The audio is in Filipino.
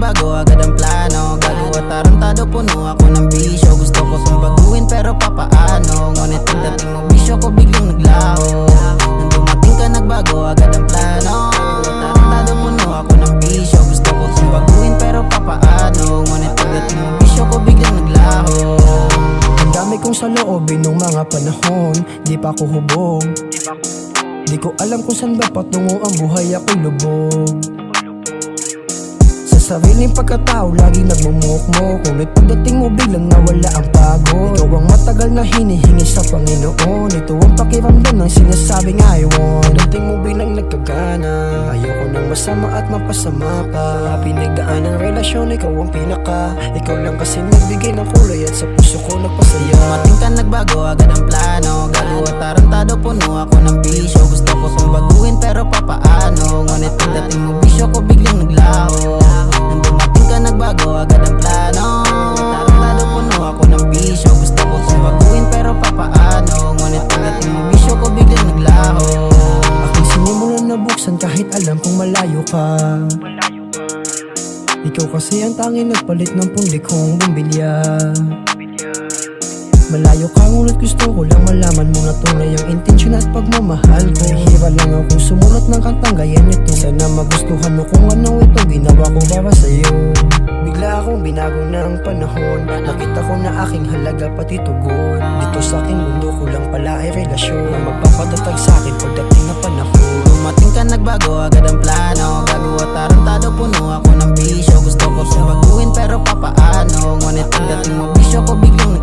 nagbago agad ang plano. Gago at tarantado, puno ako ng bisyo. Gusto ko itong baguhin pero papaano. Ngunit pagdating mo bisyo ko biglang naglaho. Nang dumating ka nagbago agad ang plano. Tarantado, puno ako ng bisyo. Gusto ko itong baguhin pero papaano. Ngunit pagdating mo bisyo ko biglang naglaho. Ang dami kong saloobin nung mga panahon, di pa ako hubog. Di ko alam kung saan ba patungo ang buhay, ako'y lubog. Sa sariling pagkatao, lagi nagmumukmok. Ngunit pagdating mo biglang nawala ang pagod. Ikaw ang matagal na hinihingi sa Panginoon. Ito ang pakiramdam ng sinasabing I want. Pagdating mo biglang nagkagana, ayoko nang masama at mapasama ka. Pinagdaan ng relasyon, ikaw ang pinaka. Ikaw lang kasi nagbigay ng kulay at sa puso ko nagpasaya. Dumating ka nagbago agad ang plano. Gago at tarantado, puno ako ng bisyo. Gusto ko itong baguhin pero papaano. Ngunit pagdating mo bisyo ko biglang naglaho. Nang dumating ka nagbago agad ang plano. Tarantado, puno ako ng bisyo. Gusto ko itong baguhin pero papaano. Ngunit pagdating mo bisyo ko biglang naglaho. Aking sinimulan na buksan kahit alam kong malayo ka. Ikaw kasi ang tanging nagpalit ng pundi kong bumbilya. Malayo ka ngunit gusto ko lang malaman mo na tunay ang intensyon at pagmamahal ko. Hihira lang akong sumulat ng kantang gaya nito. Sana magustuhan mo kung ano ito ginawa ko para sa'yo. Bigla akong binago ng panahon. Nakita ko na aking halaga pati tugon. Dito sa aking mundo ko lang pala ay relasyon na magpapatatag sa akin pagdating na panahon. Dumating ka nagbago agad ang plano. Gago at tarantado, puno ako ng bisyo. Gusto ko itong baguhin pero papaano. Ngunit pagdating mo bisyo ko biglang